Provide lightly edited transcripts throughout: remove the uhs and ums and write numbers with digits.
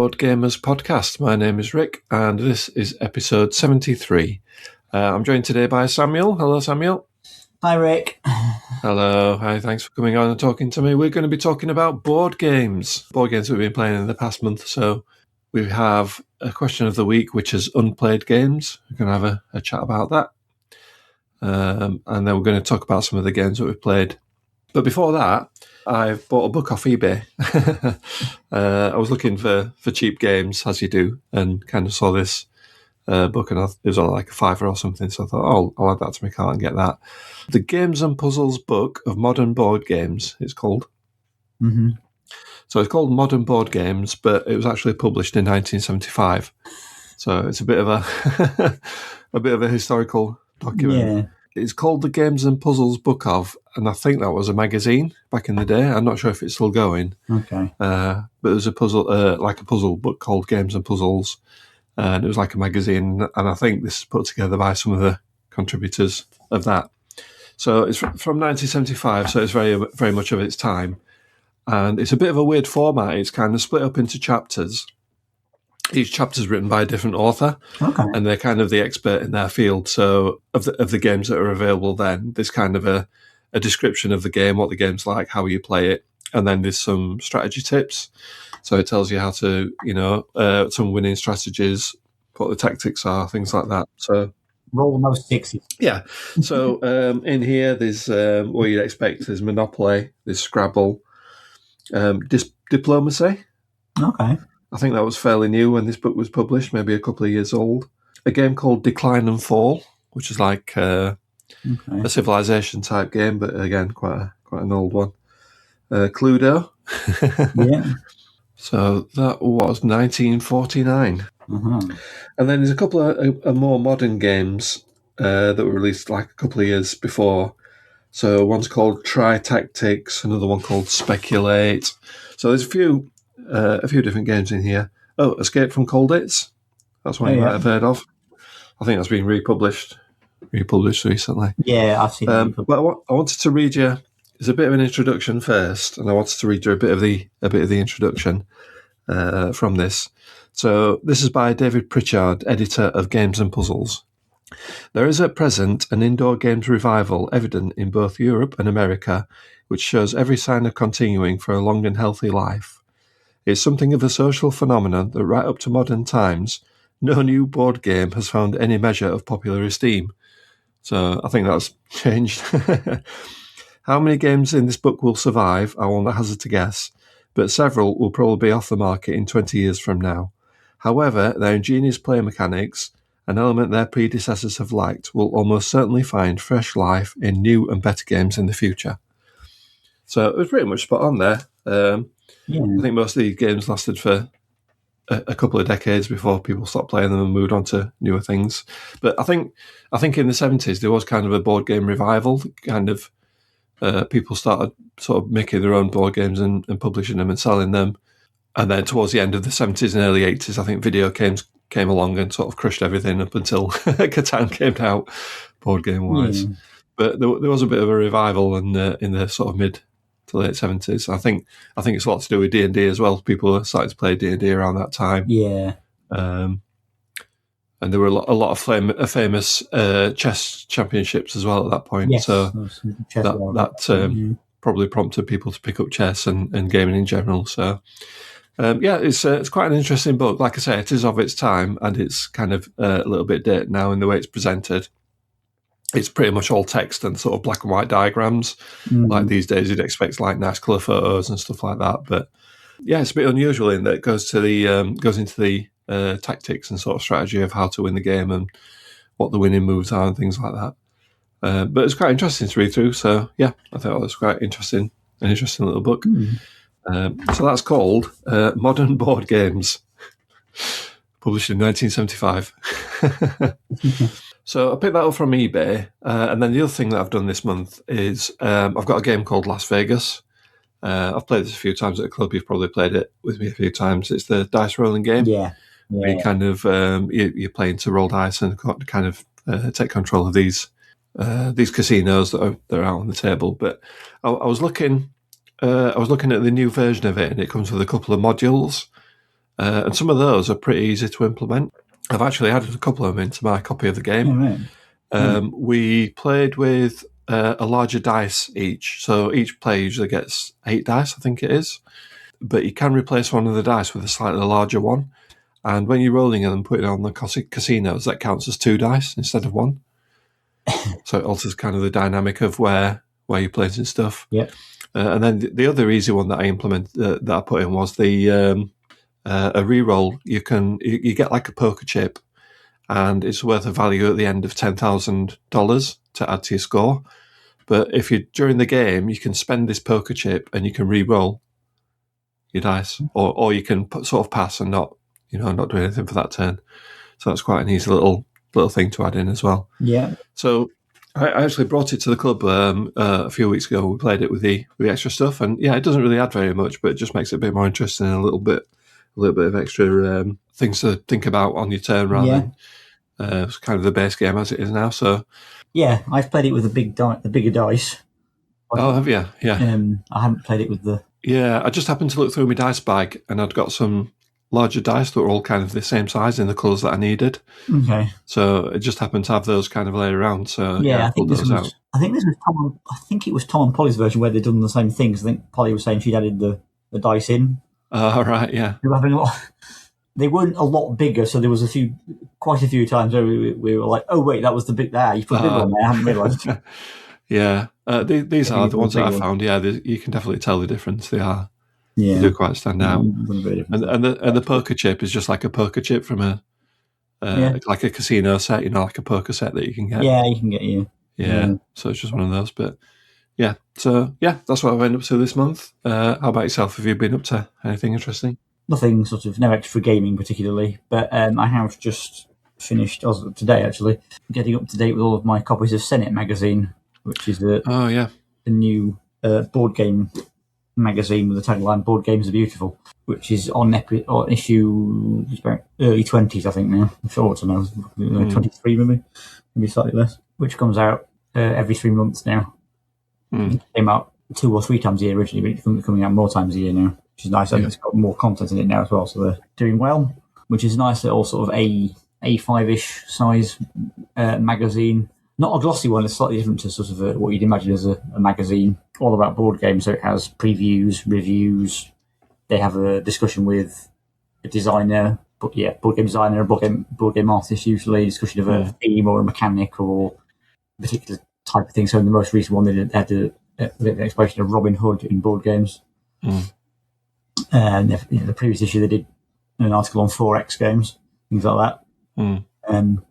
Board Gamers podcast. My name is Rick, and this is episode 73. I'm joined today by Samuel. Hello, Samuel. Hi, Rick. Hello. Hi, thanks for coming on and talking to me. We're going to be talking about board games that we've been playing in the past month or so. We have a question of the week, which is unplayed games. We're going to have a chat about that. And then we're going to talk about some of the games that we've played. But before that, I've bought a book off eBay. I was looking for cheap games, as you do, and kind of saw this book, and it was on like a $5 or something, so I thought, oh, I'll add that to my cart and get that. The Games and Puzzles Book of Modern Board Games, it's called. Mm-hmm. So it's called Modern Board Games, but it was actually published in 1975. So it's a bit of a historical document. Yeah. It's called the Games and Puzzles Book of, and I think that was a magazine back in the day. I'm not sure if it's still going. Okay. But there's a puzzle, like a puzzle book called Games and Puzzles, and it was like a magazine. And I think this is put together by some of the contributors of that. So it's from 1975, so it's very, very much of its time, and it's a bit of a weird format. It's kind of split up into chapters. Each chapter is written by a different author, okay, and they're kind of the expert in their field. So of the games that are available then, there's kind of a description of the game, what the game's like, how you play it, and then there's some strategy tips. So it tells you how to, some winning strategies, what the tactics are, things like that. So roll most sixes. Yeah. So in here, there's what you'd expect. There's Monopoly, there's Scrabble, Diplomacy. Okay. I think that was fairly new when this book was published, maybe a couple of years old. A game called Decline and Fall, which is like a civilization type game, but again, quite an old one. Cluedo. Yeah. So that was 1949. Mm-hmm. And then there's a couple of more modern games that were released like a couple of years before. So one's called Try Tactics, another one called Speculate. So there's a few different games in here. Oh, Escape from Colditz. That's one you might have heard of. I think that's been republished recently. Yeah, I've seen it. But I wanted to read you. There's a bit of an introduction first, and I wanted to read you a bit of the introduction from this. So this is by David Pritchard, editor of Games and Puzzles. There is at present an indoor games revival evident in both Europe and America, which shows every sign of continuing for a long and healthy life. It's something of a social phenomenon that right up to modern times, no new board game has found any measure of popular esteem. So I think that's changed. How many games in this book will survive, I will not hazard to guess, but several will probably be off the market in 20 years from now. However, their ingenious play mechanics, an element their predecessors have lacked, will almost certainly find fresh life in new and better games in the future. So it was pretty much spot on there. I think most of these games lasted for a couple of decades before people stopped playing them and moved on to newer things. But I think in the 70s there was kind of a board game revival. Kind of people started sort of making their own board games and publishing them and selling them. And then towards the end of the 70s and early 80s, I think video games came along and sort of crushed everything up until Catan came out, board game wise. Yeah. But there was a bit of a revival in the sort of mid to late 70s. I think it's a lot to do with D&D as well. People are starting to play D&D around that time. Yeah. And there were a lot of famous chess championships as well at that point. Yes, so that probably prompted people to pick up chess and gaming in general. So it's quite an interesting book. Like I say, it is of its time, and it's kind of a little bit dated now in the way it's presented. It's pretty much all text and sort of black and white diagrams. Like these days, you'd expect like nice colour photos and stuff like that. But yeah, it's a bit unusual in that it goes into the tactics and sort of strategy of how to win the game and what the winning moves are and things like that. But it's quite interesting to read through. So yeah, I thought it was quite interesting, an interesting little book. So that's called Modern Board Games, published in 1975. So I picked that up from eBay. And then the other thing that I've done this month is I've got a game called Las Vegas. I've played this a few times at a club. You've probably played it with me a few times. It's the dice rolling game. Yeah. Where you kind of you're playing to roll dice and kind of take control of these casinos that are out on the table. But I was looking at the new version of it, and it comes with a couple of modules. And some of those are pretty easy to implement. I've actually added a couple of them into my copy of the game. We played with a larger dice each. So each player usually gets 8 dice, I think it is. But you can replace one of the dice with a slightly larger one. And when you're rolling them and putting it on the casinos, that counts as 2 dice instead of 1. So it alters kind of the dynamic of where you're placing stuff. Yeah. And then the other easy one that I implemented, that I put in, was the a reroll. You get like a poker chip, and it's worth a value at the end of $10,000 to add to your score. But if you during the game, you can spend this poker chip and you can re-roll your dice, or you can sort of pass and not do anything for that turn. So that's quite an easy little thing to add in as well. Yeah. So I actually brought it to the club a few weeks ago. We played it with the extra stuff, and yeah, it doesn't really add very much, but it just makes it a bit more interesting and a little bit of extra things to think about on your turn rather than it's kind of the base game as it is now. So yeah, I've played it with the bigger dice. Oh, have you? Yeah. I haven't played it with the. Yeah, I just happened to look through my dice bag, and I'd got some larger dice that were all kind of the same size in the colours that I needed. Okay. So it just happened to have those kind of laid around. So yeah, I pulled those out. I think this was Tom. I think it was Tom and Polly's version where they'd done the same things. I think Polly was saying she'd added the dice in. Oh, right, yeah. They were having a lot. They weren't a lot bigger, so there was quite a few times where we were like, "Oh wait, that was the big there. You put the big one there. I hadn't realised." Yeah, these are the ones that I found. Yeah, you can definitely tell the difference. They are. Yeah, they do quite stand out. And the poker chip is just like a poker chip from like a casino set. Like a poker set that you can get. Yeah, you can get. Yeah. So it's just one of those. But yeah, so yeah, that's what I've ended up to this month. How about yourself? Have you been up to anything interesting? Nothing no extra gaming particularly, but I have just finished today actually getting up to date with all of my copies of Senate magazine, which is a new board game magazine with the tagline "Board Games Are Beautiful," which is on issue early 20s, I think now. I'm sure to know 23 maybe slightly less, which comes out every 3 months now. It came out 2 or 3 times a year originally, but it's coming out more times a year now, which is nice. And it's got more content in it now as well, so they're doing well, which is a nice little sort of A5-ish size magazine. Not a glossy one, it's slightly different to sort of what you'd imagine as a magazine, all about board games. So it has previews, reviews. They have a discussion with a designer, board game designer, a board game artist, usually, discussion of a theme or a mechanic or a particular type of thing. So in the most recent one, they had an exploration of Robin Hood in board games. And the previous issue, they did an article on 4X games, things like that, and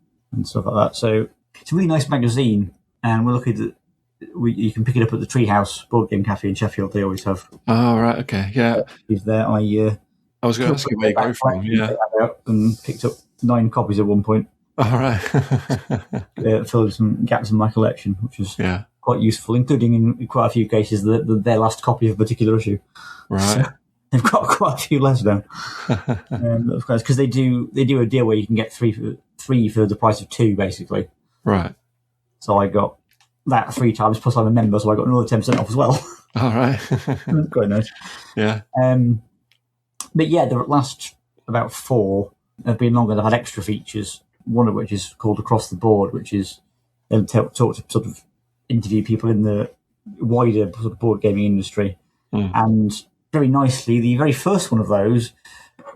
stuff like that. So it's a really nice magazine, and we're lucky that you can pick it up at the Treehouse Board Game Cafe in Sheffield. They always have. Oh, right, okay, yeah. He's there. I was going to ask you where you go from. Yeah, and picked up 9 copies at one point. All right. Filled some gaps in my collection, which was quite useful, including in quite a few cases their last copy of a particular issue. Right. So they've got quite a few less now. Of course, because they do a deal where you can get three for the price of 2, basically. Right. So I got that 3 times, plus I'm a member, so I got another 10% off as well. All right. That's quite nice. Yeah. But yeah, the last about 4 have been longer. They've had extra features, one of which is called Across the Board, which is them talk to sort of interview people in the wider sort of board gaming industry. And very nicely, the very first one of those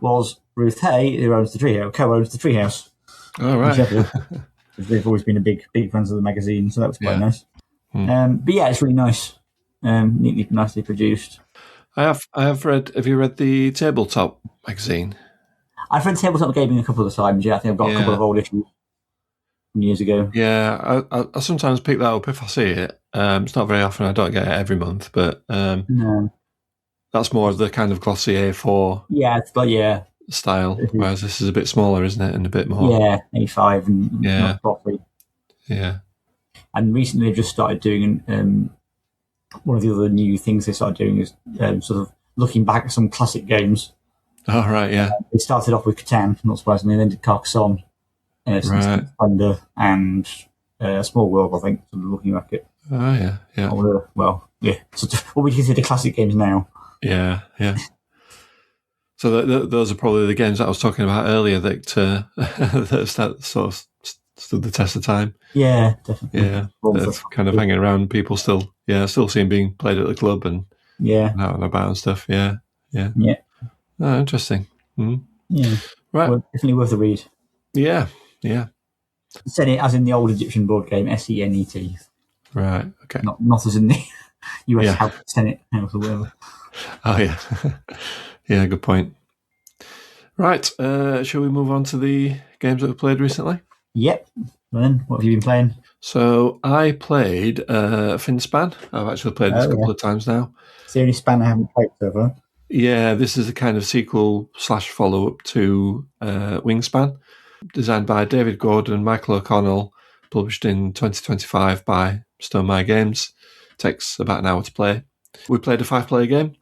was Ruth Hay, who co-owns the Treehouse. All right. They've always been big fans of the magazine, so that was quite nice. But yeah, it's really nice, nicely produced. I have read. Have you read the Tabletop magazine? I've read Tabletop Gaming a couple of times. Yeah, I think I've got a couple of old issues from years ago. Yeah, I sometimes pick that up if I see it. It's not very often. I don't get it every month, but no. That's more of the kind of glossy A4. Style, whereas this is a bit smaller, isn't it, and a bit more. Yeah, A5 and not glossy. Yeah. And recently they've just started doing one of the other new things they started doing is sort of looking back at some classic games. Oh, right, yeah. They started off with Catan, not surprisingly, and then did Carcassonne, Splendor, and Small World, I think, sort of looking back at. Oh, yeah, yeah. Sort of what we consider classic games now. Yeah, yeah. So those are probably the games that I was talking about earlier that sort of stood the test of time. Yeah, definitely. Yeah, that's kind of hanging around. People still see them being played at the club and out and about and stuff. Yeah. Oh, interesting. Mm. Yeah, right. Well, definitely worth a read. Yeah. Senet, as in the old Egyptian board game, Senet. Right. Okay. Not as in the US House Senate House or whatever. Oh yeah. Yeah. Good point. Right. Shall we move on to the games that we played recently? Yep. Then, what have you been playing? So I played Finspan. I've actually played this a couple of times now. It's the only span I haven't played so far. Yeah, this is a kind of sequel / follow-up to Wingspan, designed by David Gordon, Michael O'Connell, published in 2025 by Stonemaier Games. Takes about an hour to play. We played a 5-player game.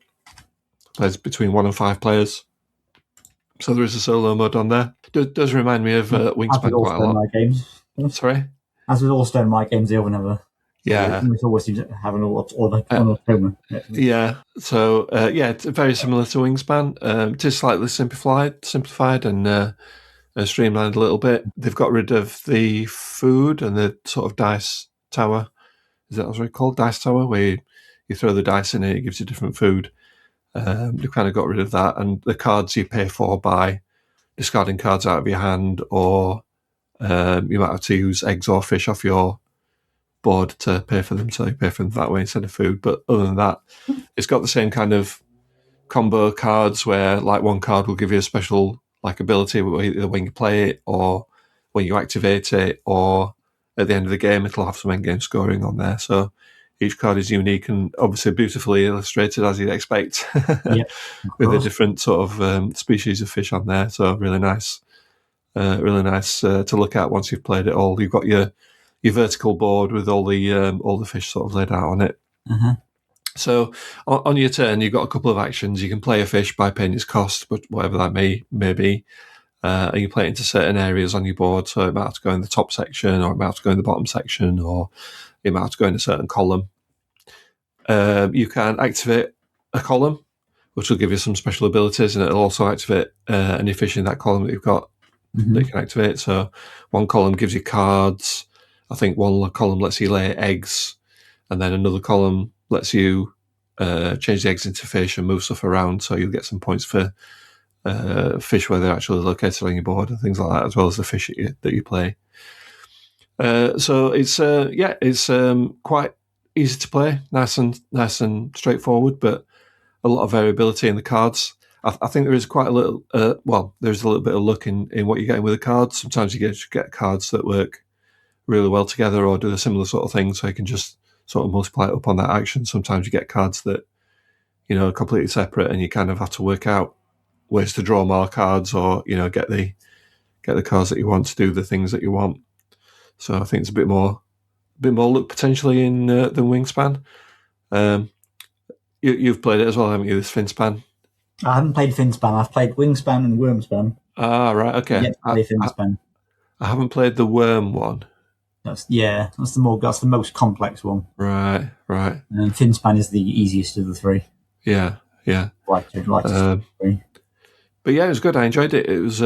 Plays between 1 and 5 players. So there is a solo mode on there. Does remind me of Wingspan quite a lot. Games. Sorry? As with all Stonemaier games, they often have a... Yeah. It always seems to have an automa. Yeah. So, it's very similar to Wingspan. It is slightly simplified and streamlined a little bit. They've got rid of the food and the sort of dice tower. Is that what it's called? Dice tower, where you throw the dice in it, it gives you different food. They've kind of got rid of that. And the cards you pay for by discarding cards out of your hand, or you might have to use eggs or fish off your board to pay for them, so you pay for them that way instead of food. But other than that, it's got the same kind of combo cards where like one card will give you a special like ability either when you play it or when you activate it, or at the end of the game it'll have some endgame scoring on there. So each card is unique and obviously beautifully illustrated as you'd expect, with a different sort of species of fish on there. So really nice to look at once you've played it all. You've got your vertical board with all the fish sort of laid out on it. Uh-huh. So on your turn, you've got a couple of actions. You can play a fish by paying its cost, but whatever that may be, and you play it into certain areas on your board. So it might have to go in the top section, or it might have to go in the bottom section, or it might have to go in a certain column. You can activate a column, which will give you some special abilities, and it'll also activate any fish in that column that you've got that you can activate. So one column gives you cards. I think one column lets you lay eggs, and then another column lets you change the eggs into fish and move stuff around. So you'll get some points for fish where they're actually located on your board and things like that, as well as the fish that you play. So it's quite easy to play, nice and straightforward, but a lot of variability in the cards. I think there is quite a little. There's a little bit of luck in what you're getting with the cards. Sometimes you get cards that work really well together or do a similar sort of thing, so you can just sort of multiply it up on that action. Sometimes you get cards that are completely separate, and you kind of have to work out ways to draw more cards, or get the cards that you want to do the things that you want. So I think it's a bit more luck potentially in than Wingspan. You've played it as well, haven't you? This Finspan. I haven't played Finspan. I've played Wingspan and Wormspan. Ah, right, okay. Finspan. I haven't played the Worm one. That's the most complex one. Right. And Finspan is the easiest of the three. Yeah. Right. But yeah, it was good. I enjoyed it. It was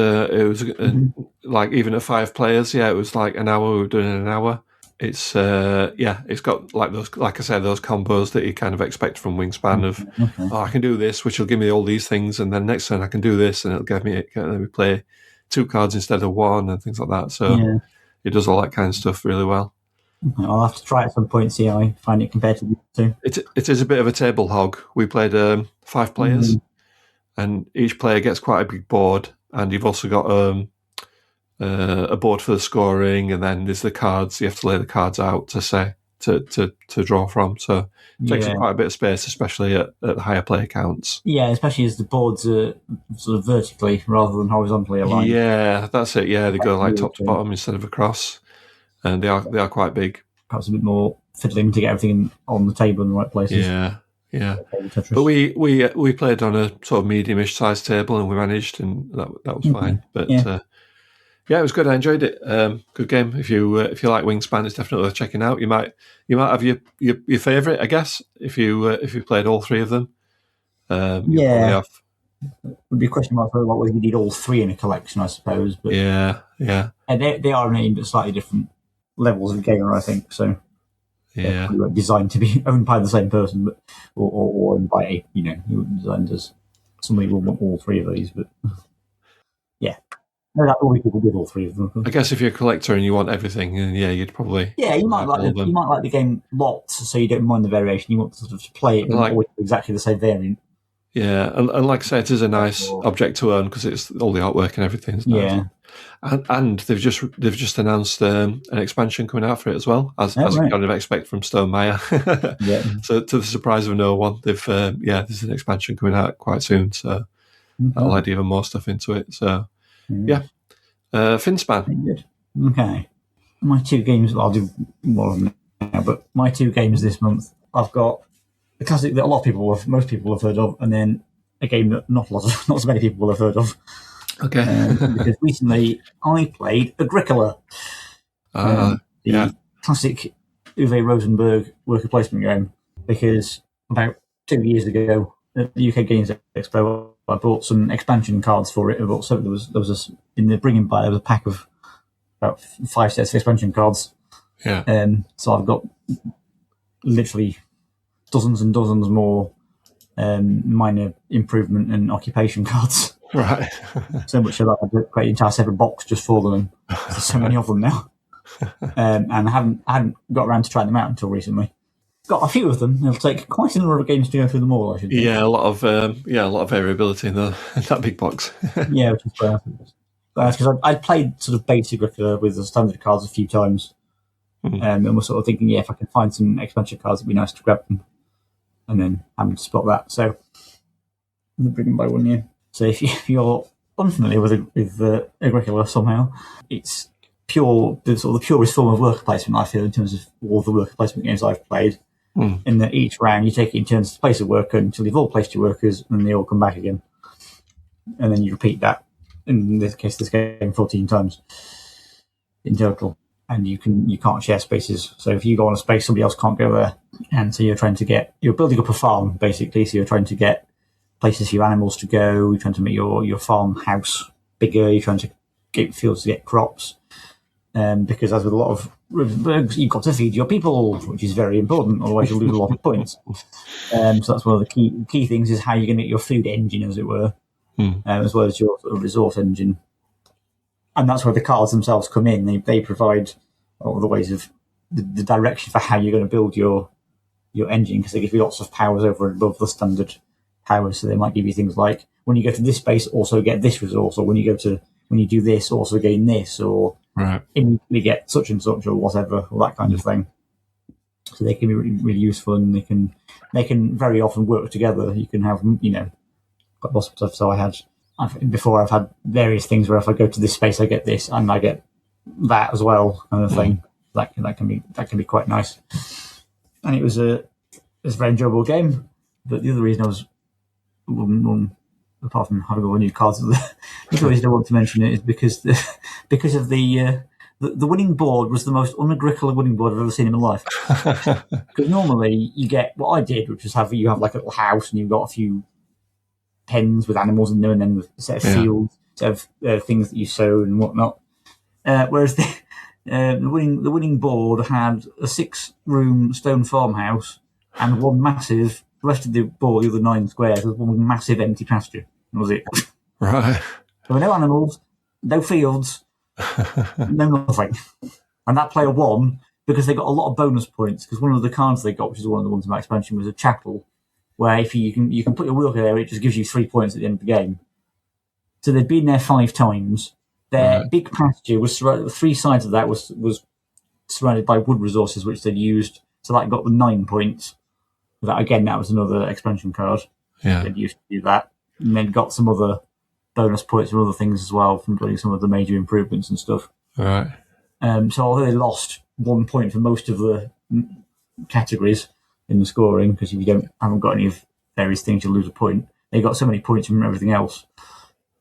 like even at 5 players, it was like an hour. We were doing it in an hour. It's it's got like those, like I said, those combos that you kind of expect from Wingspan of, I can do this, which will give me all these things, and then next turn I can do this, and it'll give me let me play 2 cards instead of 1 and things like that. So it does all that kind of stuff really well. I'll have to try it at some point, see how I find it compared to the two. It is a bit of a table hog. We played 5 players, and each player gets quite a big board, and you've also got a board for the scoring, and then there's the cards. You have to lay the cards out to draw from. So it takes up quite a bit of space, especially at the higher player counts. Yeah, especially as the boards are sort of vertically rather than horizontally aligned. Yeah, that's it. Yeah, they go like top to bottom instead of across, and they are quite big. Perhaps a bit more fiddling to get everything on the table in the right places. Yeah. But we played on a sort of medium-ish sized table, and we managed, and that was fine. But it was good. I enjoyed it. Good game. If you like Wingspan, it's definitely worth checking out. You might have your favourite, I guess, if you played all 3 of them. You'll probably have Would be a question mark about whether you need all three in a collection, I suppose. But yeah. And they are aimed at slightly different levels of gamer, I think. So yeah, they're designed to be owned by the same person, but or owned by designed as somebody will want all three of these. But yeah, no, that will be people with all three of them. I guess if you're a collector and you want everything, then you'd probably you might like the game lots, so you don't mind the variation. You want to sort of play it always exactly the same variant. Yeah, and like I say, it is a nice object to own because it's all the artwork and everything. Yeah, and they've just announced an expansion coming out for it as well, as you kind of expect from Stone Meyer. Yeah. So to the surprise of no one, there's an expansion coming out quite soon. So that'll add even more stuff into it. So Finspan. Good. Okay, my two games. I'll do more of them now, but my two games this month, I've got the classic that most people have heard of, and then a game that not so many people will have heard of. Okay. Because recently I played Agricola, the classic Uwe Rosenberg worker placement game. Because about 2 years ago at the UK Games Expo, I bought some expansion cards for it. So there was in the bringing by there was a pack of about 5 sets of expansion cards. Yeah. So I've got literally dozens and dozens more minor improvement and occupation cards. Right. So much so that I create an entire separate box just for them, and there's so many of them now. And I hadn't got around to trying them out until recently. Got a few of them. It'll take quite a number of games to go through them all, I should think. Yeah, a lot of variability in that big box. Yeah, which is fair. Because I played sort of basic Agricola with the standard cards a few times, and we're sort of thinking, if I can find some expansion cards, it'd be nice to grab them, and then having to spot that. So I'm bring them by 1 year. So if you're unfamiliar with Agricola somehow, it's the purest form of worker placement, I feel, in terms of all the worker placement games I've played. In that each round you take it in turns to place a worker until you've all placed your workers and they all come back again. And then you repeat that, in this game 14 times in total. And you can't share spaces. So if you go on a space, somebody else can't go there. And so you're building up a farm, basically. So you're trying to get places for your animals to go. You're trying to make your farmhouse bigger. You're trying to get fields to get crops. Because as with a lot of Rosenbergs, you've got to feed your people, which is very important. Otherwise, you'll lose a lot of points. So that's one of the key things is how you're going to get your food engine, as it were, as well as your sort of resource engine. And that's where the cards themselves come in. They provide all the ways of the direction for how you're going to build your engine, because they give you lots of powers over and above the standard powers. So they might give you things like, when you go to this space, also get this resource, or when you do this, also gain this, or immediately get such and such, or whatever, or that kind of thing. So they can be really, really useful, and they can very often work together. You can have, quite lots of stuff. So I've had various things where if I go to this space, I get this, and I get that as well, kind of thing. That can be quite nice. And it was a very enjoyable game. But the other reason I was, apart from having all the new cards, the other reason I want to mention it is because of the winning board was the most un-Agricola winning board I've ever seen in my life. Because normally you get what I did, which is you have like a little house and you've got a few pens with animals in them, and then a set of fields, set of things that you sow and whatnot. Whereas the winning board had a 6-room stone farmhouse and one massive. The rest of the board, the other 9 squares, was one massive empty pasture. That was it. Right. There were no animals, no fields, no nothing. And that player won because they got a lot of bonus points. Because one of the cards they got, which is one of the ones in my expansion, was a chapel, where if you can put your worker there, it just gives you 3 points at the end of the game. So they'd been there 5 times. Their big pasture was surrounded. 3 sides of that was surrounded by wood resources, which they'd used. So that got them 9 points. That was another expansion card. Yeah. They'd used to do that. And then got some other bonus points and other things as well from doing some of the major improvements and stuff. Right. So although they lost 1 point for most of the categories in the scoring, because if you haven't got any of various things, you'll lose a point. They got so many points from everything else.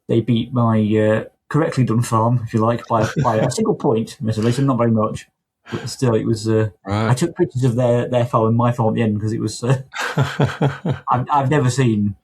They beat my correctly done farm, if you like, by a single point, admittedly, so not very much. But still, it was. I took pictures of their farm and my farm at the end because it was. I've never seen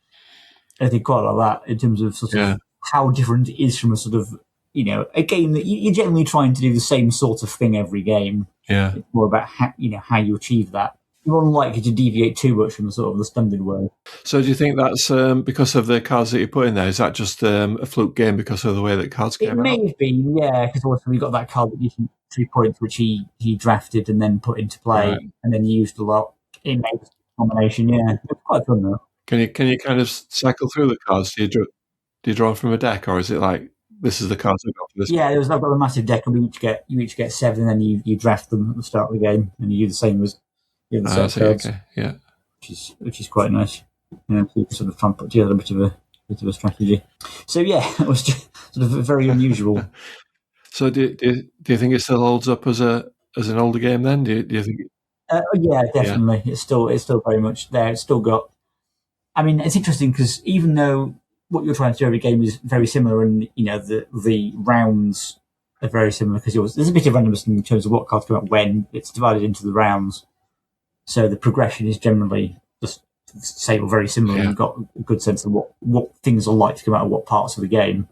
I think quite like that in terms of sort of how different it is from a sort of, a game that you're generally trying to do the same sort of thing every game. Yeah. It's more about how you achieve that. You're unlikely to deviate too much from sort of the standard way. So do you think that's because of the cards that you put in there? Is that just a fluke game because of the way that cards came out? It may have been, yeah, because also we got that card that used 3 points, which he drafted and then put into play, and then used a lot in a combination. Yeah, it's quite fun though. Can you kind of cycle through the cards? Do you draw them from a deck, or is it like this is the cards I've got for this? Yeah, I've got a massive deck, and you each get 7, and then you draft them at the start of the game, and you do the same as the other set of cards. Okay, yeah, which is quite nice. So you can sort of try and put together a bit of a strategy. So yeah, it was just sort of very unusual. So do you think it still holds up as an older game? Then do you think? Yeah, definitely. Yeah. It's still very much there. It's still got. I mean, it's interesting because even though what you're trying to do every game is very similar, and the rounds are very similar because there's a bit of randomness in terms of what cards come out when it's divided into the rounds. So the progression is generally just the same or very similar. Yeah. You've got a good sense of what things are like to come out of what parts of the game.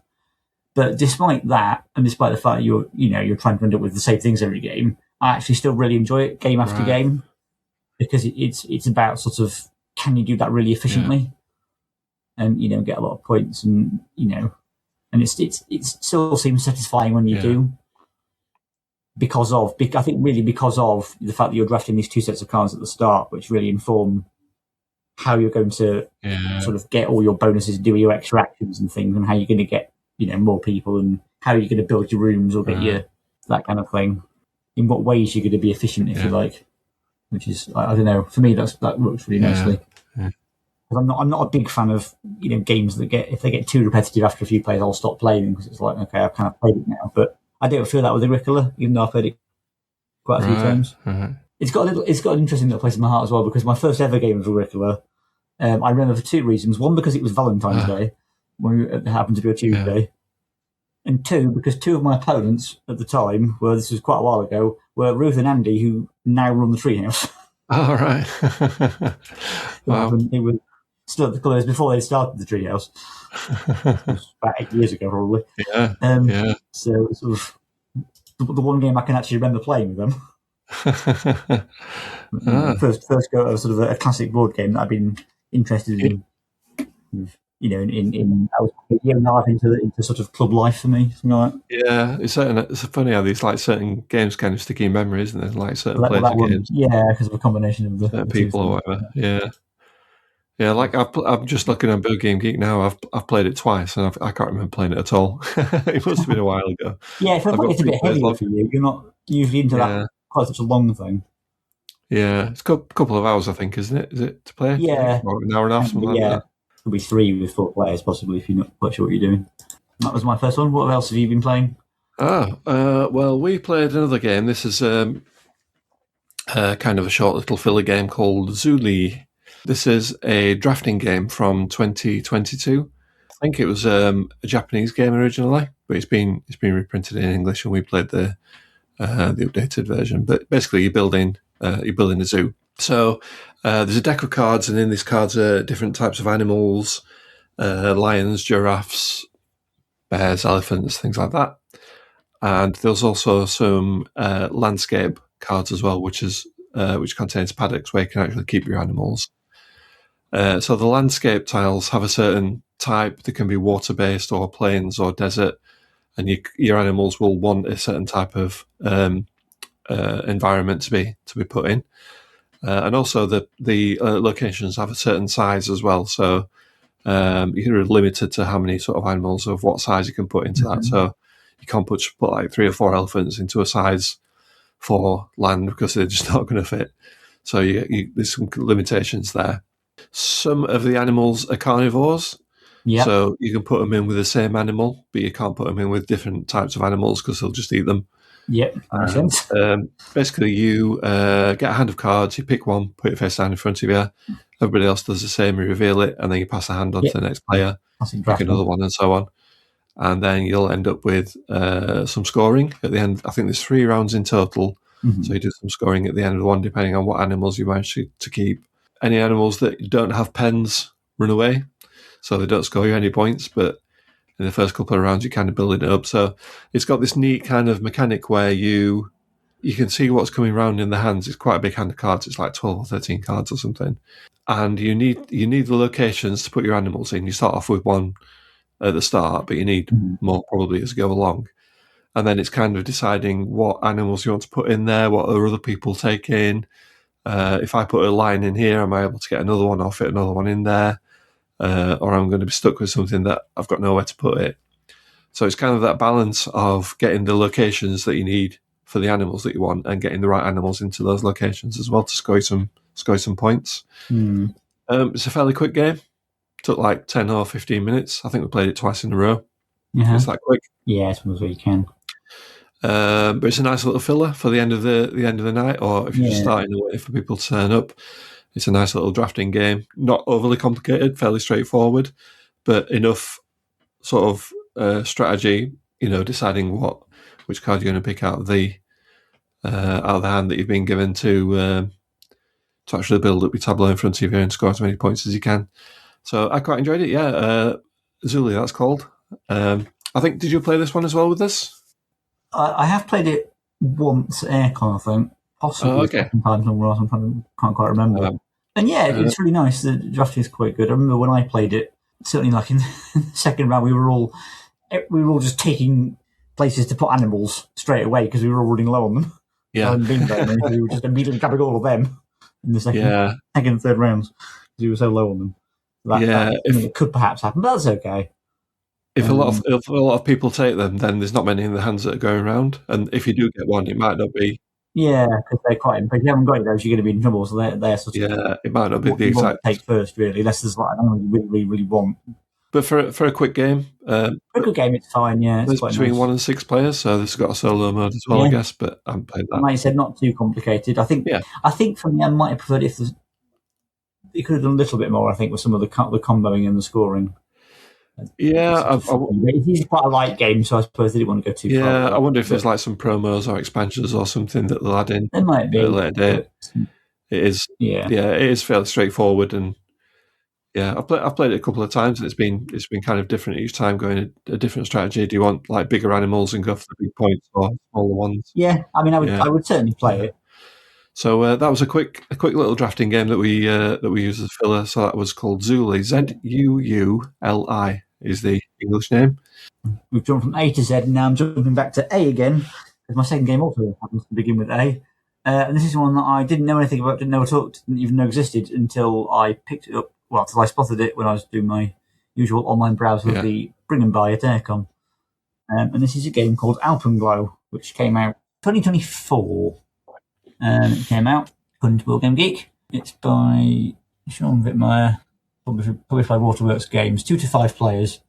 But despite that, and despite the fact that you're trying to end up with the same things every game, I actually still really enjoy it game after game because it's about sort of can you do that really efficiently, and get a lot of points, and and it still seems satisfying when you do. Because of the fact that you're drafting these 2 sets of cards at the start, which really inform how you're going to sort of get all your bonuses, do your extra actions and things, and how you're going to get more people, and how you're going to build your rooms or get your that kind of thing. In what ways you're going to be efficient, if you like, which is I don't know. For me, that works really nicely. I'm not a big fan of games that if they get too repetitive after a few plays, I'll stop playing them because it's like okay, I've kind of played it now, but. I don't feel that with Agricola, even though I've played it quite a few times. It's got an interesting little place in my heart as well because my first ever game of Agricola, I remember for 2 reasons. One, because it was Valentine's Day, when it happened to be a Tuesday, and 2, because 2 of my opponents at the time, this was quite a while ago, were Ruth and Andy, who now run the Treehouse. Oh, right. Wow. It was still at the colours before they started the Treehouse. It was about 8 years ago, probably. Yeah. So it was sort of the one game I can actually remember playing with them. First go of sort of a classic board game that I've been interested in. I was a year and a half into sort of club life for me. Something like that. Yeah, it's funny how these like certain games kind of stick in memory, isn't it? Like certain players of games. Yeah, because of a combination of the people or whatever. Yeah, like I'm just looking at Board Game Geek now. I've played it twice, and I can't remember playing it at all. It must have been a while ago. Yeah, it's a bit heavier for you. You're not usually into that quite such a long thing. Yeah, it's a couple of hours, I think, isn't it? Is it to play? Yeah, or an hour and a half, something like that. It'll be 3 with 4 players, possibly, if you're not quite sure what you're doing. That was my first one. What else have you been playing? Well, we played another game. This is kind of a short little filler game called Zuuli. This is a drafting game from 2022. I think it was a Japanese game originally, but it's been reprinted in English, and we played the updated version. But basically, you're building a zoo. So there's a deck of cards, and in these cards are different types of animals: lions, giraffes, bears, elephants, things like that. And there's also some landscape cards as well, which contains paddocks where you can actually keep your animals. So the landscape tiles have a certain type. They can be water-based or plains or desert, and your animals will want a certain type of environment to be put in. And also the locations have a certain size as well. So you're limited to how many sort of animals of what size you can put into that. So you can't put like 3 or 4 elephants into a size 4 land because they're just not going to fit. So there's some limitations there. Some of the animals are carnivores. Yep. So you can put them in with the same animal, but you can't put them in with different types of animals because they'll just eat them. Yep, makes sense. Basically, you get a hand of cards, you pick one, put it face down in front of you. Everybody else does the same, you reveal it, and then you pass the hand on to the next player, pick another one, and so on. And then you'll end up with some scoring at the end. I think there's 3 rounds in total, so you do some scoring at the end of the one, depending on what animals you manage to keep. Any animals that don't have pens run away. so they don't score you any points, but in the first couple of rounds, you're kind of building it up. So it's got this neat kind of mechanic where you can see what's coming around in the hands. It's quite a big hand of cards. It's like 12 or 13 cards or something. And you need the locations to put your animals in. You start off with one at the start, but you need more probably as you go along. And then it's kind of deciding what animals you want to put in there, what are other people taking. If I put a lion in here, am I able to get another one or fit another one in there? Or I'm going to be stuck with something that I've got nowhere to put it. So it's kind of that balance of getting the locations that you need for the animals that you want and getting the right animals into those locations as well to score some points. It's a fairly quick game. Took like 10 or 15 minutes. I think we played it twice in a row. It's that quick. Yeah, it's one of those you can. But it's a nice little filler for the end of the night, or if you're just starting to wait for people to turn up. It's a nice little drafting game. Not overly complicated, fairly straightforward, but enough sort of strategy, deciding which card you're going to pick out of the hand that you've been given to actually build up your tableau in front of you and score as many points as you can. So I quite enjoyed it, yeah. Zuuli, that's called. I think, did you play this one as well with us? I have played it once at Aircon, I think. Possibly second time somewhere else. I can't quite remember. And yeah, it's really nice. The drafting is quite good. I remember when I played it, certainly like in the second round, we were all just taking places to put animals straight away because we were all running low on them. Yeah. We were just immediately grabbing all of them in the second and third rounds because we were so low on them. It could perhaps happen, but that's okay. If a lot of people take them, then there's not many in the hands that are going around. And if you do get one, it might not be. Yeah, because they're quite. But if you haven't got those, you're going to be in trouble. So they're sort of. It might not be the exact. Take first, really, unless there's like I don't know you really, really want. But for a quick game, for a good game, it's fine. Yeah, it's between 1 and 6 players, so this has got a solo mode as well, I guess. But I haven't played that. Like you said, not too complicated. I think for me, I might have preferred if you could have done a little bit more. I think with some of the comboing and the scoring. Yeah, it's quite a light game, so I suppose they didn't want to go too far. Yeah, I wonder if there's like some promos or expansions or something that they'll add in. There might be at a later date. It is. Yeah, it is fairly straightforward, and I've played it a couple of times, and it's been kind of different each time, going a different strategy. Do you want like bigger animals and go for the big points, or smaller ones? Yeah, I mean, I would certainly play it. So that was a quick little drafting game that we used as a filler. So that was called Zuuli. Zuuli is the English name. We've jumped from A to Z, and now I'm jumping back to A again, because my second game also happens to begin with A. And this is one that I didn't know anything about, didn't even know existed until I picked it up. Well, until I spotted it when I was doing my usual online browse with the bring and buy at Aircon. And this is a game called Alpenglow, which came out 2024. It came out according to Board Game Geek. It's by Sean Wittmeyer, published by Waterworks Games. 2 to 5 players.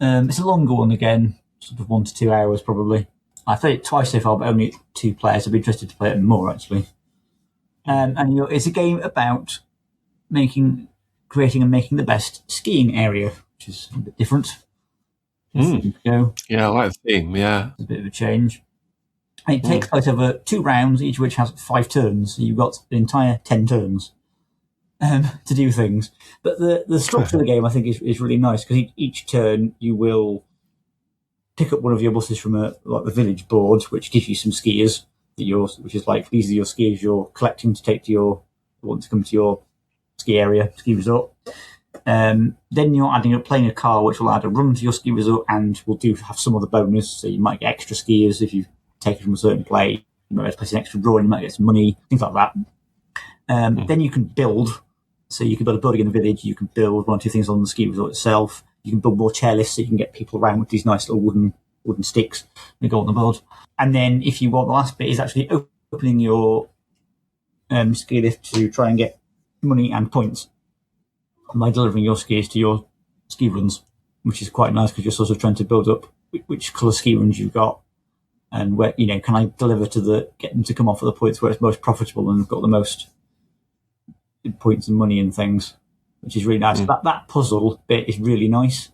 It's a longer one again, sort of 1 to 2 hours probably. I've played it twice so far, but only 2 players. I'd be interested to play it more actually. And it's a game about creating and making the best skiing area, which is a bit different. Yeah, I like the theme. Yeah, it's a bit of a change. And it takes place over 2 rounds, each of which has 5 turns. So you've got the entire 10 turns to do things. But the structure of the game, I think, is really nice because each turn you will pick up one of your buses from the village board, which gives you some skiers which is like these are your skiers you're collecting to take to want to come to your ski area, ski resort. Then you're playing a car which will add a run to your ski resort and will have some other bonus. So you might get extra skiers if you take it from a certain play. You might place an extra draw and you might get some money, things like that. Then you can build. So you can build a building in the village. You can build 1 or 2 things on the ski resort itself. You can build more chairlifts so you can get people around with these nice little wooden sticks and go on the board. And then if you want, the last bit is actually opening your ski lift to try and get money and points by delivering your skis to your ski runs, which is quite nice because you're sort of trying to build up which colour ski runs you've got and where, can I deliver get them to come off at the points where it's most profitable and have got the most points and money and things, which is really nice. That puzzle bit is really nice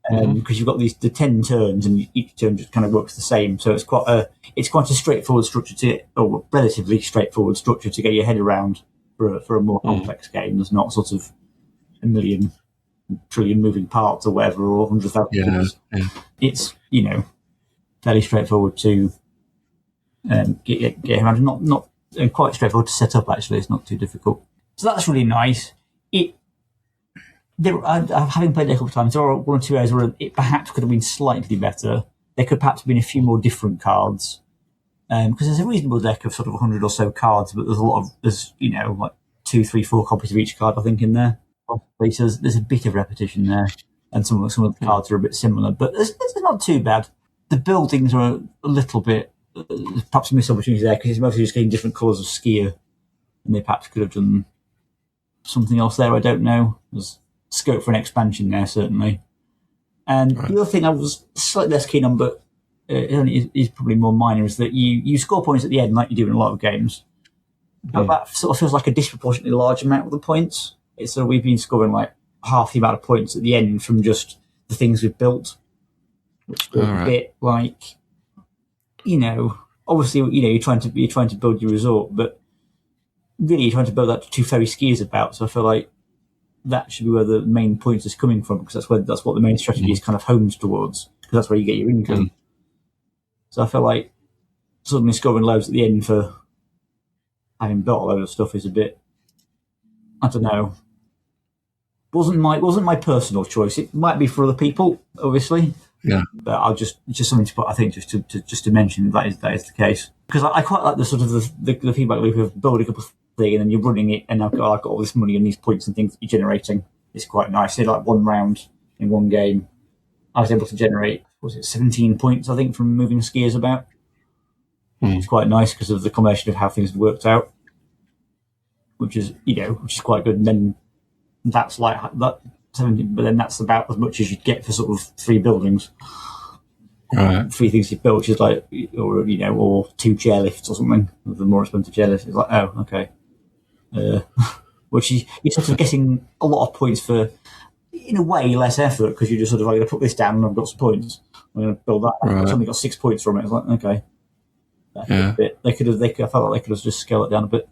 because you've got the 10 turns and each turn just kind of works the same. So it's quite a straightforward structure or relatively straightforward structure to get your head around for a more complex game. There's not sort of a million trillion moving parts or whatever, or 100,000 pieces. Yeah. It's, fairly straightforward to get around. Not quite straightforward to set up, actually. It's not too difficult. So that's really nice. Having played it a couple of times, there are one or two areas where it perhaps could have been slightly better. There could perhaps have been a few more different cards. Because there's a reasonable deck of sort of 100 or so cards, but there's like 2, 3, 4 copies of each card, I think, in there. So there's a bit of repetition there, and some of the cards are a bit similar, but it's not too bad. The buildings are a little bit, perhaps a missed opportunity there, because it's mostly just getting different colours of skier, and they perhaps could have done something else there, I don't know. There's scope for an expansion there, certainly. And the other thing I was slightly less keen on, but it is probably more minor, is that you score points at the end like you do in a lot of games, but that sort of feels like a disproportionately large amount of the points. It's sort of, we've been scoring like half the amount of points at the end from just the things we've built, which feels a bit like, obviously, you're trying to build your resort, but really you're trying to build that to 2 ferry skiers about. So I feel like that should be where the main point is coming from, because that's what the main strategy is kind of honed towards, because that's where you get your income. So I feel like suddenly scoring loads at the end for having built a load of stuff is a bit, I don't know. Wasn't my personal choice. It might be for other people, obviously. Yeah. But I'll just something to put. I think just to mention that is the case, because I quite like the sort of the feedback loop of building up a thing and then you're running it, and I've got all this money and these points and things that you're generating. It's quite nice. So like one round in one game, I was able to generate 17 points, I think, from moving skiers about. It's quite nice because of the combination of how things have worked out, which is quite good. And then that's like that 17, but then that's about as much as you'd get for sort of 3 buildings, right? 3 things you've built, which is like, or 2 chairlifts or something. The more expensive chairlift, it's like, oh, okay. Which you're sort of getting a lot of points for, in a way, less effort, because you're just sort of like, I'm going to put this down and I've got some points. I'm going to build that. Right. I've only got 6 points from it. It's like, okay. They could have. I felt like they could have just scaled it down a bit.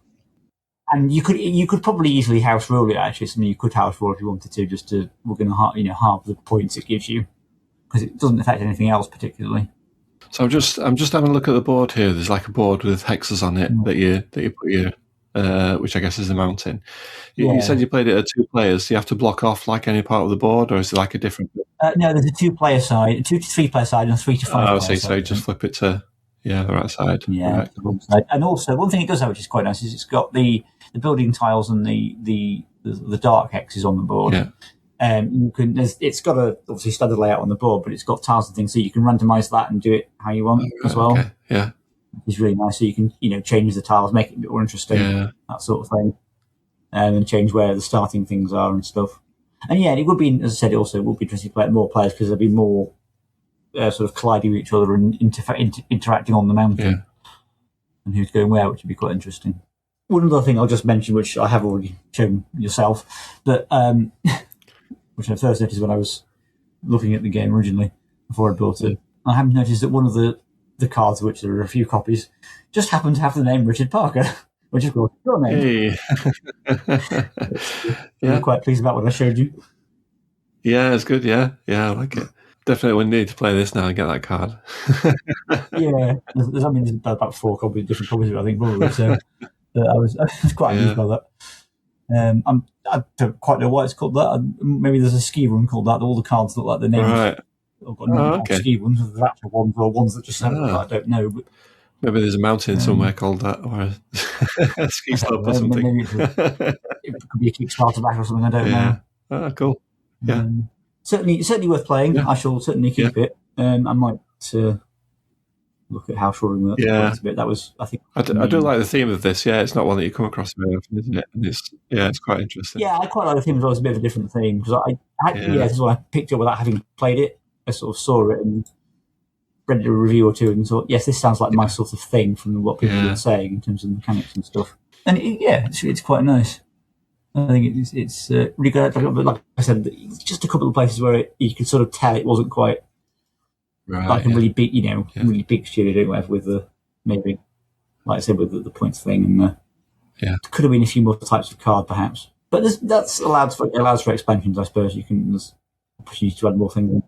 And you could probably easily house rule it. Actually, something you could house rule if you wanted to, just to halve the points it gives you, because it doesn't affect anything else particularly. So I'm just having a look at the board here. There's like a board with hexes on it that you put your, which I guess is the mountain. You said you played it at 2 players. Do you have to block off like any part of the board, or is it like a different? No, there's a 2-player side, 2 to 3 player side, and 3 to 5. Oh, so you just flip it to the right side. Yeah, right. Cool. And also one thing it does have, which is quite nice, is it's got the building tiles and the dark hexes on the board. Yeah. It's got a obviously standard layout on the board, but it's got tiles and things, so you can randomize that and do it how you want as well. Okay. Yeah, it's really nice. So you can change the tiles, make it a bit more interesting, that sort of thing, and change where the starting things are and stuff. And it would be, as I said, it also would be interesting to play more players, because there'd be more sort of colliding with each other and interacting on the mountain, and who's going where, which would be quite interesting. One other thing I'll just mention, which I have already shown yourself, but which I first noticed when I was looking at the game originally before I built it, I have noticed that one of the cards, of which there are a few copies, just happened to have the name Richard Parker, which of course is your name. Hey. I'm quite pleased about what I showed you. Yeah, it's good. Yeah, I like it. Definitely would need to play this now and get that card. There's about 4 different copies of it, I think, probably. So I was quite amused by that. I don't quite know why it's called that. Maybe there's a ski run called that. All the cards look like the names. Right. I've got no ski runs, the actual ones, or ones that just sound like, I don't know. But maybe there's a mountain somewhere called that, or a ski slope or something. Maybe it could be a Kickstarter back or something. I don't know. Oh, cool. Yeah. Certainly worth playing. I shall certainly keep it. I might look at house ruling a bit. That was, I think. I do like the theme of this. Yeah, it's not one that you come across very often, isn't it? And it's quite interesting. Yeah, I quite like the theme as well. It's a bit of a different theme, because this is what I picked up without having played it. I sort of saw it and read a review or two and thought, yes, this sounds like my sort of thing from what people were saying in terms of mechanics and stuff. And it's quite nice. I think it's really good. But like I said, just a couple of places where you could sort of tell it wasn't quite like a really big, really big studio doing whatever with the, maybe, like I said, with the points thing, and there could have been a few more types of card, perhaps. But that's allows for expansions, I suppose. There's opportunity to add more things in.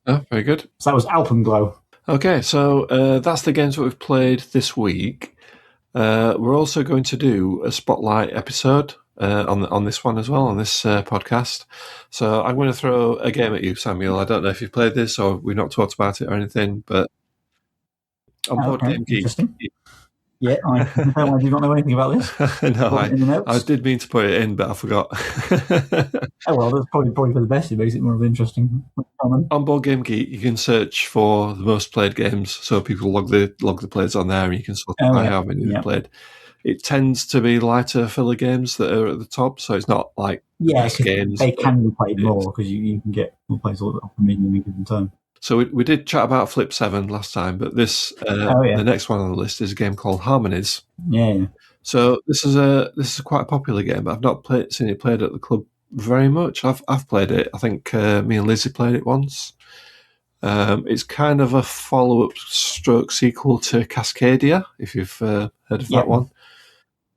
Oh, very good. So that was Alpenglow. Okay, so that's the games that we've played this week. We're also going to do a Spotlight episode on this one as well, on this podcast. So I'm going to throw a game at you, Samuel. I don't know if you've played this or we've not talked about it or anything, but on Board Game Geek. Yeah, I do not know anything about this. No, I did mean to put it in, but I forgot. Oh well, that's probably for the best. It makes it more interesting. On Board Game Geek, you can search for the most played games, so people log the plays on there, and you can sort of by how many they've played. It tends to be lighter filler games that are at the top, so it's not like games. They can be played more because you can get more plays all up for medium in a given time. So we did chat about Flip 7 last time, but this the next one on the list is a game called Harmonies. Yeah. So this is quite a popular game, but I've not seen it played at the club very much. I've played it. I think me and Lizzie played it once. It's kind of a follow-up stroke sequel to Cascadia, if you've heard of that one.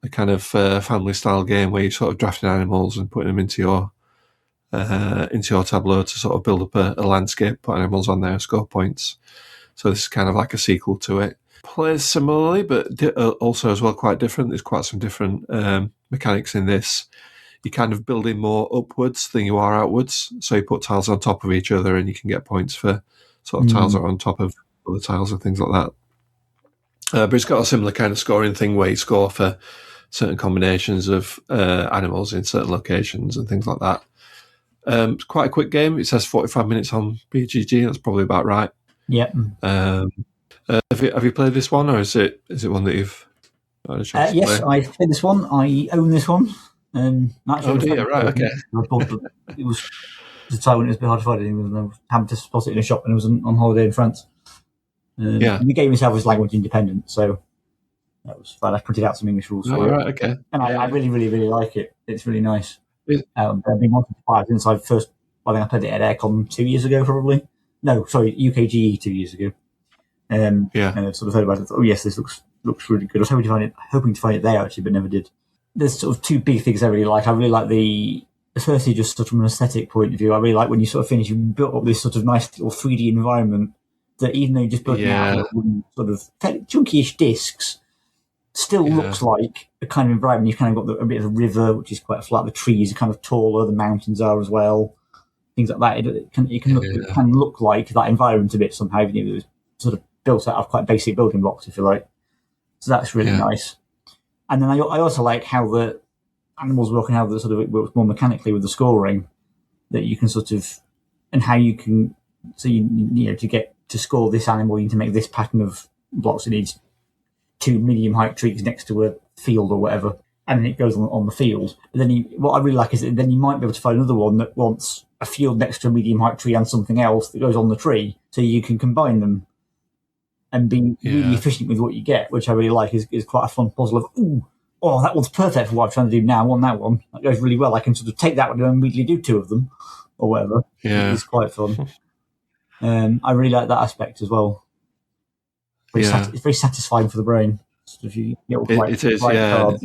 A kind of family-style game where you're sort of drafting animals and putting them into your tableau to sort of build up a landscape, put animals on there, score points. So this is kind of like a sequel to it. Plays similarly, but also as well quite different. There's quite some different mechanics in this. You're kind of building more upwards than you are outwards. So you put tiles on top of each other and you can get points for sort of tiles that are on top of other tiles and things like that. But it's got a similar kind of scoring thing where you score for certain combinations of animals in certain locations and things like that. It's quite a quick game. It says 45 minutes on BGG. That's probably about right. Yep. Have you played this one, or is it one that you've had a chance to play? Yes, I've played this one. I own this one. Oh dear, right, okay. It was the time when it was a bit hard to find it. I happened to spot it in a shop when I was on holiday in France. The game itself was language independent, so that was fine. I printed out some English rules for it. Right, okay. And I really, really, really like it. It's really nice. I've been wanting to buy it since I played it at Aircon 2 years ago, probably. No, sorry, UKGE 2 years ago. And I sort of heard about it. Oh yes, this looks really good. I was hoping to find it there actually, but never did. There's sort of two big things I really like. I really like firstly, just sort of from an aesthetic point of view, I really like when you sort of finish, you built up this sort of nice little 3D environment that even though you just built it out of sort of chunky-ish discs, still looks like a kind of environment. You've kind of got a bit of a river, which is quite flat. The trees are kind of taller. The mountains are as well. Things like that. It can look like that environment a bit somehow, even if it was sort of built out of quite basic building blocks, if you like. So that's really nice. And then I also like how the animals work and how the sort of it works more mechanically with the scoring, that you can sort of, and how you can, so you to get to score this animal, you need to make this pattern of blocks. It needs 2 medium height trees next to a field or whatever, and then it goes on the field. But then what I really like is that then you might be able to find another one that wants a field next to a medium height tree and something else that goes on the tree, so you can combine them and be really efficient with what you get, which I really like. Is quite a fun puzzle of that one's perfect for what I'm trying to do now. On that one, that goes really well. I can sort of take that one and immediately do 2 of them or whatever. It's quite fun. I really like that aspect as well. It's very satisfying for the brain. It is, and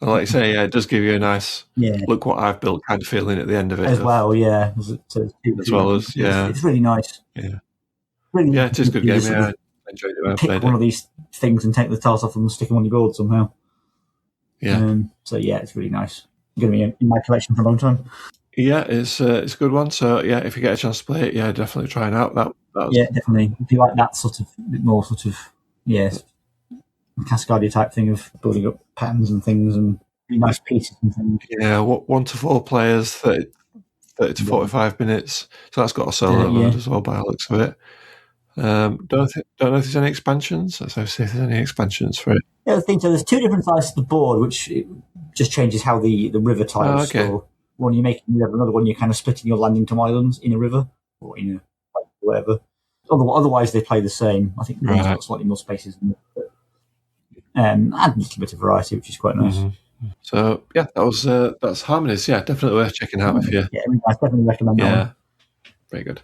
like you say, it does give you a nice look what I've built kind of feeling at the end of it as well. It's really nice. Really, it is a good game. I enjoyed it when I played pick one of these things and take the tiles off them and stick them on your board somehow. It's really nice. Going to be in my collection for a long time. Yeah, it's a good one. So if you get a chance to play it, definitely try it out. That definitely. If you like that sort of bit more sort of Cascadia type thing of building up patterns and things and nice pieces and things. Yeah, 1 to 4 players, 30 to 45 minutes. So that's got a solo mode as well by the looks of it. Don't know if there's any expansions. Let's see if there's any expansions for it. Yeah, I think so. There's 2 different sizes of the board, which just changes how the river tiles score. One you're making river, another one you're kind of splitting your land into islands in a river or in a whatever. Otherwise, they play the same. I think one's got slightly more spaces and a little bit of variety, which is quite nice. Mm-hmm. So that's Harmonies. Yeah, definitely worth checking out if you. Yeah, I definitely recommend that. Yeah, very good.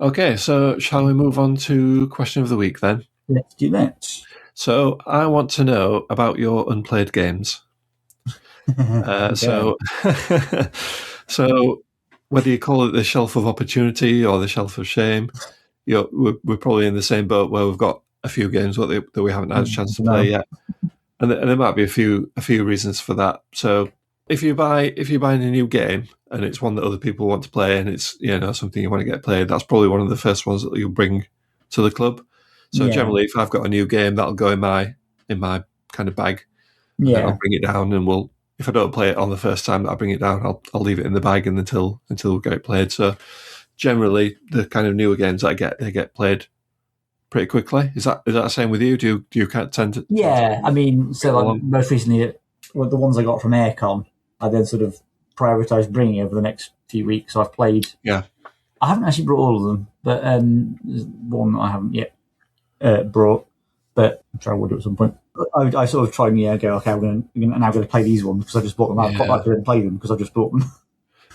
Okay, so shall we move on to question of the week then? Let's do that. So I want to know about your unplayed games. So whether you call it the shelf of opportunity or the shelf of shame, we're probably in the same boat where we've got a few games that we haven't had a chance to play yet, and there might be a few reasons for that. So if you're buying a new game and it's one that other people want to play and it's something you want to get played, that's probably one of the first ones that you'll bring to the club. So generally, if I've got a new game, that'll go in my kind of bag. Yeah, I'll bring it down, and if I don't play it on the first time that I bring it down, I'll leave it in the bag until we get it played. So generally, the kind of newer games I get, they get played pretty quickly. Is that the same with you? Do you tend to? Yeah, I mean, so like most recently, the ones I got from Aircon, I then sort of prioritised bringing over the next few weeks. So I've played. Yeah, I haven't actually brought all of them, but there's one I haven't yet brought, but I'm sure I will do at some point. I sort of tried go, okay, I'm now going to play these ones because I just bought them. I'd quite like to play them because I just bought them.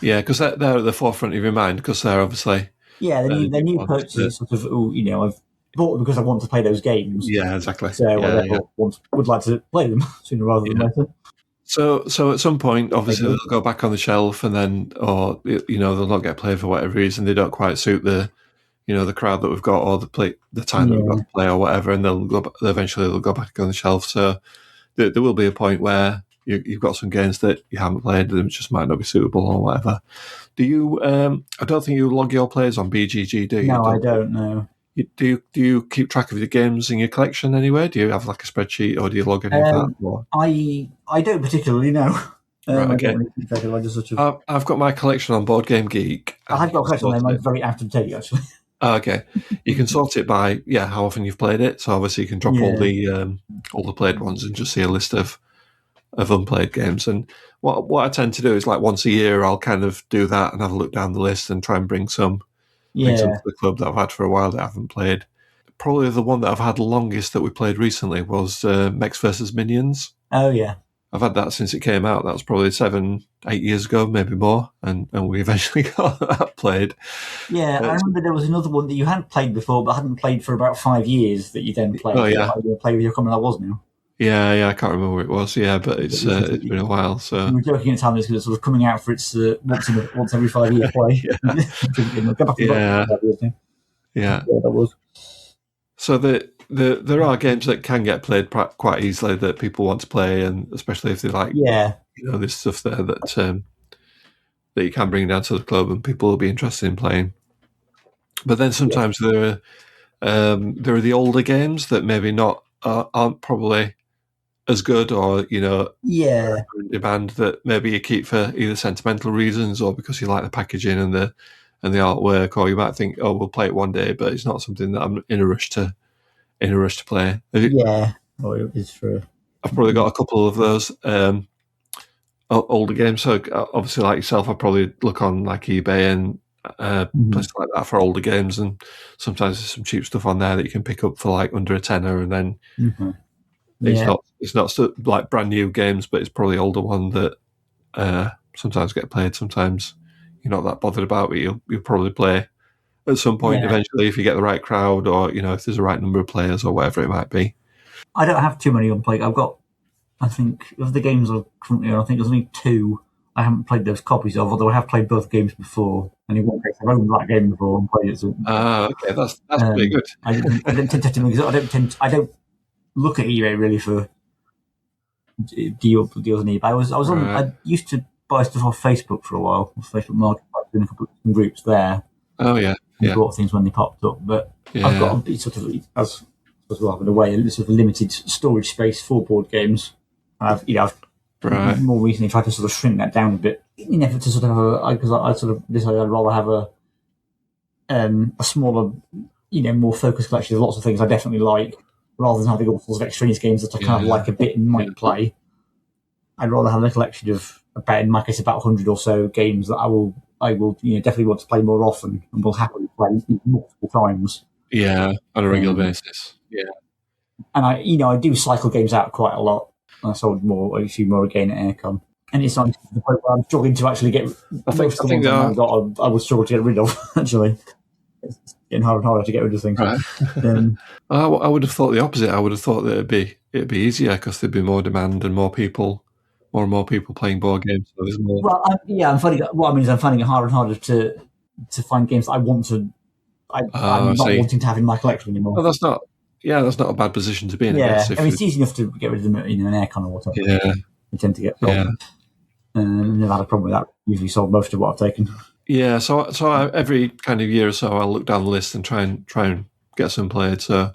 Yeah, because they're at the forefront of your mind because they're obviously they're new purchases. Sort of, I've bought them because I want to play those games. Yeah, exactly. So I would like to play them sooner rather than later. So at some point, obviously they'll go back on the shelf, and then, or they'll not get played for whatever reason. They don't quite suit the crowd that we've got, or the time that we've got to play, or whatever, and eventually they'll go back on the shelf. So there will be a point where you've got some games that you haven't played, and it just might not be suitable or whatever. Do you? I don't think you log your plays on BGG, do you? No, I don't know. Do you keep track of your games in your collection anyway? Do you have like a spreadsheet, or do you log any of that? Or? I don't particularly know. Right, okay. I just sort of... I've got my collection on Board Game Geek. I've got a collection on them. Very out of date, actually. Okay, you can sort it by how often you've played it. So obviously you can drop all the played ones and just see a list of unplayed games. And what I tend to do is like once a year I'll kind of do that and have a look down the list and try and bring some to the club that I've had for a while that I haven't played. Probably the one that I've had longest that we played recently was Mechs vs Minions. Oh yeah, I've had that since it came out. That was probably 7-8 years ago, maybe more, and we eventually got that played. Yeah, I remember there was another one that you hadn't played before, but hadn't played for about 5 years that you then played. Oh yeah, play with your comment that was now. Yeah, I can't remember what it was. Yeah, but it's been a while. So we were joking at the time because it's sort of coming out for its once every 5 year play. Yeah, that was. So there are games that can get played quite easily that people want to play, and especially if they like, there's stuff there that you can bring down to the club and people will be interested in playing. But then sometimes there are the older games that maybe aren't probably as good, or in demand, that maybe you keep for either sentimental reasons or because you like the packaging and the artwork, or you might think, oh, we'll play it one day, but it's not something that I'm in a rush to play. It's true. I've probably got a couple of those older games. So obviously, like yourself, I probably look on like eBay and places like that for older games, and sometimes there's some cheap stuff on there that you can pick up for like under a tenner, and then it's not like brand new games, but it's probably older one that sometimes get played, sometimes you're not that bothered about, but you'll probably play at some point eventually if you get the right crowd, or if there's the right number of players or whatever it might be. I don't have too many Unplayed. I've got, I think, of the games I've currently on, I think there's only 2 I haven't played those copies of, although I have played both games before. And in one case, I've owned that game before and played it. So, okay, that's pretty good. I don't tend to because I don't look at eBay really for deals on eBay. I used to buy stuff off Facebook for a while, Facebook Marketplace, in a couple of groups there. Oh yeah, bought things when they popped up, but I've got a bit sort of, as well, in a way, a sort of limited storage space for board games. I've more recently tried to sort of shrink that down a bit in effort to sort of because I sort of decided I'd rather have a smaller, more focused collection of lots of things I definitely like, rather than having all sorts of extraneous games that I kind of like a bit and might play. I'd rather have a collection of in my case, about 100 or so games that I will definitely want to play more often and will happily play multiple times. Yeah, on a regular basis. Yeah, and I do cycle games out quite a lot. I sold a few more again at Aircon, and it's nice to the point where I'm struggling to actually get. I think I would struggle to get rid of. Actually, it's getting harder and harder to get rid of things. Right. I would have thought the opposite. I would have thought that it'd be easier because there'd be more demand and more people more and more people playing board games. So there's more. Well, I'm finding it harder and harder to find games that I want to. I'm not wanting to have in my collection anymore. Well, that's not a bad position to be in. Yeah, I guess. it's easy enough to get rid of them in an aircon or whatever. Yeah, I tend to get problems. Never had a problem with that. Usually solved most of what I've taken. Yeah, so every kind of year or so, I'll look down the list and try and get some played. So,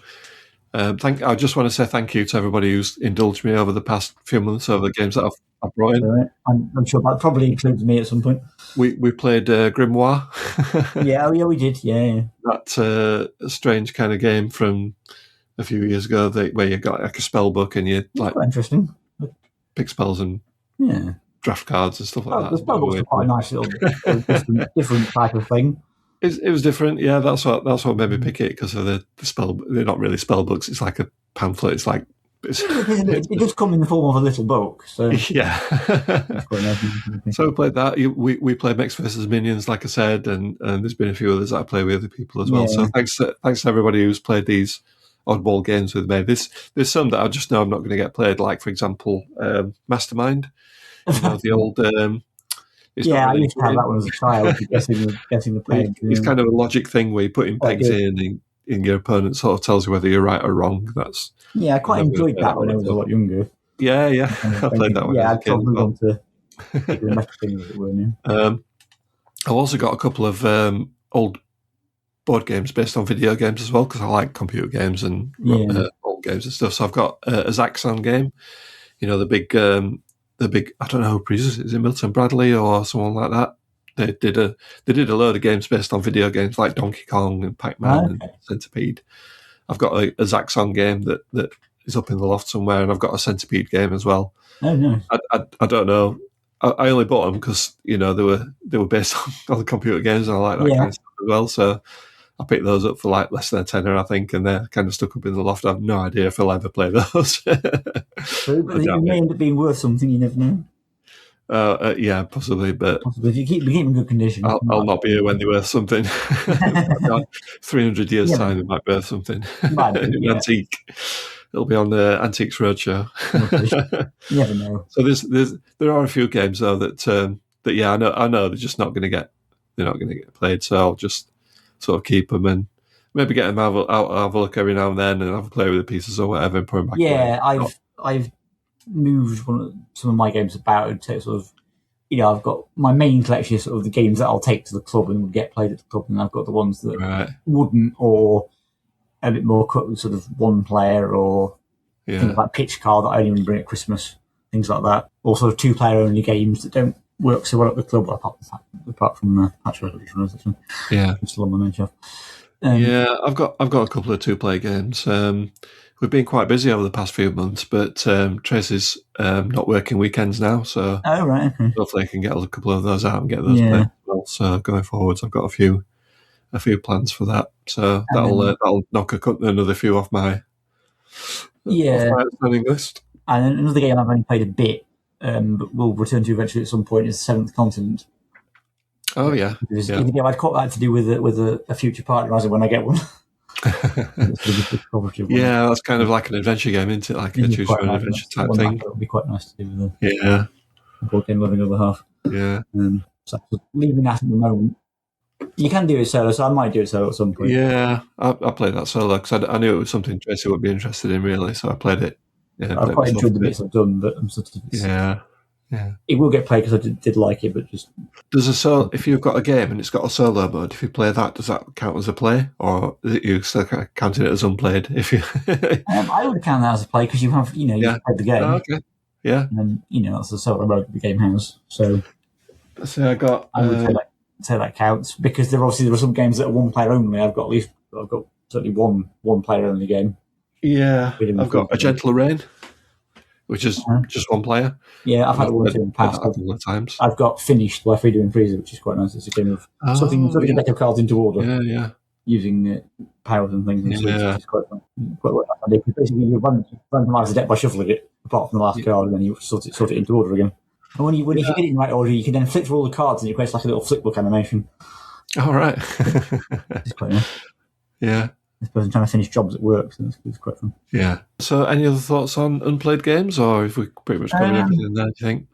I just want to say thank you to everybody who's indulged me over the past few months over the games that I've brought in. Right. I'm sure that probably includes me at some point. We played Grimoire. Yeah, we did. Yeah. That strange kind of game from a few years ago where you got like a spell book and you like quite interesting. Pick spells and draft cards and stuff like that. The spell books are quite a nice little different type of thing. It was different, yeah. That's what made me pick it, because of the spell. They're not really spell books. It's like a pamphlet. It's like it does come in the form of a little book. So yeah. So we played that. We played Mechs vs Minions, like I said, and there's been a few others that I play with other people as well. So thanks to everybody who's played these oddball games with me. There's some that I just know I'm not going to get played. Like, for example, Mastermind. The old. I used to have that one as a child. Guessing the peg. It's kind of a logic thing where you put in pegs in, and your opponent sort of tells you whether you're right or wrong. I quite enjoyed that when I was a lot younger. Yeah. I played that one. Yeah, I've probably gone to the meta things, as it were. I've also got a couple of old board games based on video games as well, because I like computer games and old games and stuff. So I've got a Zaxxon game. The big. I don't know who produces it. Is it Milton Bradley or someone like that? They did a load of games based on video games like Donkey Kong and Pac-Man and Centipede. I've got a Zaxxon game that is up in the loft somewhere, and I've got a Centipede game as well. Oh, nice. I don't know. I only bought them because they were based on the computer games, and I like that kind of stuff as well. So I picked those up for like less than a tenner, I think, and they're kind of stuck up in the loft. I have no idea if I'll ever play those. True, but they may end up being worth something. You never know. Yeah, possibly, but if you keep them in good condition, I'll not be here when they're worth something. 300 years time, it might be worth something. Antique. It'll be on the Antiques Roadshow. You never know. So there are a few games though that I know they're just not going to get played. So I'll just sort of keep them and maybe get them have a look every now and then and have a play with the pieces or whatever and put them back. Yeah, I've moved some of my games about and take sort of, I've got my main collection is sort of the games that I'll take to the club and would get played at the club, and I've got the ones that wouldn't, or a bit more sort of one player, or things like Pitch Car that I only bring at Christmas, things like that, or sort of 2-player only games that don't work so well at the club, apart from Patch Resolution. Yeah, I'm still on my main shelf. I've got a couple of 2-player games. We've been quite busy over the past few months, but Tracy's not working weekends now, so hopefully I can get a couple of those out and get those played as well. So going forwards, I've got a few plans for that. So that'll knock another few off my outstanding list. And another game I've only played a bit, but we'll return to eventually at some point, is Seventh Continent. Oh yeah, it's a game I'd quite like to do with a future partner, as when I get one. That's kind of like an adventure game, isn't it? Like a choose your own adventure type thing. It would be quite nice to do with a board game loving other half. Yeah. So leaving that at the moment. You can do it solo, so I might do it solo at some point. Yeah, I played that solo because I knew it was something Tracy would be interested in, really. So I played it. Yeah, I've quite enjoyed the bits I've done, but I'm sort of it will get played because I did like it, but just if you've got a game and it's got a solo mode, if you play that, does that count as a play, or is it you still counting it as unplayed? If you, I would count that as a play because you have you've played the game. Oh, okay. Yeah, and then that's the solo mode that the game has. So I would say that counts because there are some games that are 1-player only. I've got certainly one player only game. Yeah, I've got A Gentle Rain, which is just 1 player. Yeah, I've had it in the past. A couple of times. I've got Finished by Freedom and Freezer, which is quite nice. It's a game of something a deck of cards into order. Using powers and things. Which is quite fun. Basically, you randomise the deck by shuffling it, apart from the last card, and then you sort it into order again. And if you get it in the right order, you can then flip through all the cards and it creates like a little flipbook animation. All right. It's quite nice. Yeah. I suppose I'm trying to finish jobs at work, so it's quite fun. Yeah. So any other thoughts on Unplayed games, or if we pretty much covered everything there, do you think?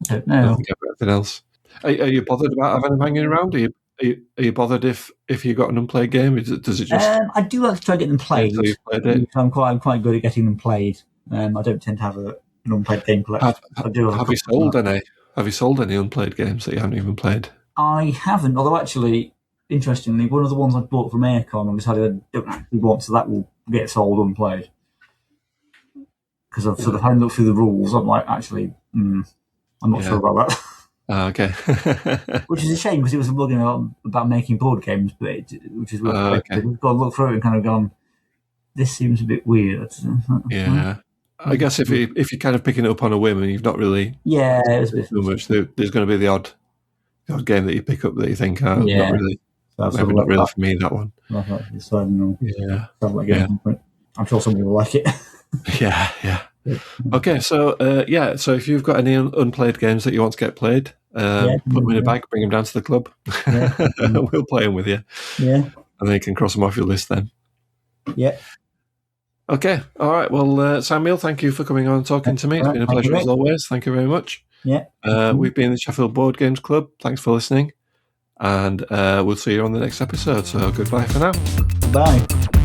I don't know. Nothing anything else. Are you bothered about having them hanging around? Are you bothered if you got an unplayed game? Does it just? I do like to try to get them played. Until you've played it? I'm quite good at getting them played. I don't tend to have an unplayed game collection. Have you sold any? Have you sold any unplayed games that you haven't even played? I haven't. Although actually, interestingly, one of the ones I bought from Aircon and decided I don't actually want, so that will get sold unplayed. Because I've sort of had a look through the rules. I'm like, actually, I'm not sure about that. Okay. Which is a shame because it was a blogging about making board games, which is weird. Okay. We've got to look through it and kind of gone, this seems a bit weird. Yeah. I guess if you're kind of picking it up on a whim and you've not really it was too much, there's going to be the odd game that you pick up that you think, not really, maybe not really for me, that one. I'm sure somebody will like it. Yeah. Okay, so so if you've got any unplayed games that you want to get played, put them in a bag, bring them down to the club. We'll play them with you. Yeah. And then you can cross them off your list then. Yeah. Okay, all right. Well, Samuel, thank you for coming on and talking to me. It's been a pleasure as always. Thank you very much. Yeah. We've been the Sheffield Board Games Club. Thanks for listening. And we'll see you on the next episode. So goodbye for now. Bye.